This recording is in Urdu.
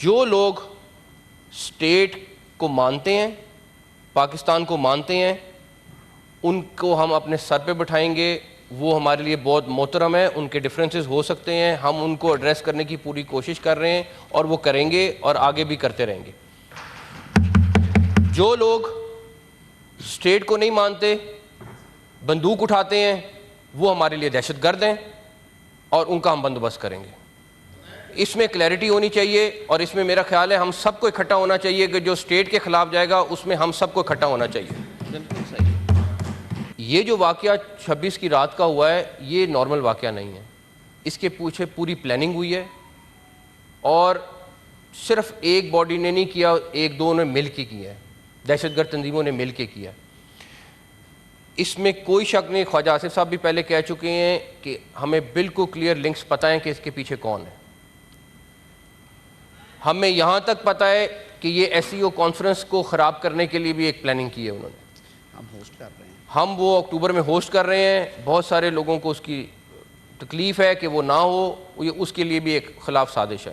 جو لوگ اسٹیٹ کو مانتے ہیں، پاکستان کو مانتے ہیں، ان کو ہم اپنے سر پہ بٹھائیں گے. وہ ہمارے لیے بہت محترم ہے، ان کے ڈفرینسز ہو سکتے ہیں، ہم ان کو ایڈریس کرنے کی پوری کوشش کر رہے ہیں اور وہ کریں گے اور آگے بھی کرتے رہیں گے. جو لوگ اسٹیٹ کو نہیں مانتے، بندوق اٹھاتے ہیں، وہ ہمارے لیے دہشت گرد ہیں اور ان کا ہم بندوبست کریں گے. اس میں کلیئرٹی ہونی چاہیے اور اس میں میرا خیال ہے ہم سب کو اکٹھا ہونا چاہیے کہ جو اسٹیٹ کے خلاف جائے گا اس میں ہم سب کو اکٹھا ہونا چاہیے. بالکل صحیح. یہ جو واقعہ 26 کی رات کا ہوا ہے یہ نارمل واقعہ نہیں ہے، اس کے پیچھے پوری پلاننگ ہوئی ہے اور صرف ایک باڈی نے نہیں کیا، ایک دو نے مل کے کیا ہے، دہشت گرد تنظیموں نے مل کے کیا. اس میں کوئی شک نہیں، خواجہ آصف صاحب بھی پہلے کہہ چکے ہیں کہ ہمیں بالکل کلیئر لنکس پتہ ہیں کہ اس کے پیچھے کون ہے. ہمیں یہاں تک پتہ ہے کہ یہ ایس سی او کانفرنس کو خراب کرنے کے لیے بھی ایک پلاننگ کی ہے انہوں نے. ہم ہوسٹ کر رہے ہیں. ہم وہ اکتوبر میں ہوسٹ کر رہے ہیں، بہت سارے لوگوں کو اس کی تکلیف ہے کہ وہ نہ ہو، اس کے لیے بھی ایک خلاف سازش ہے.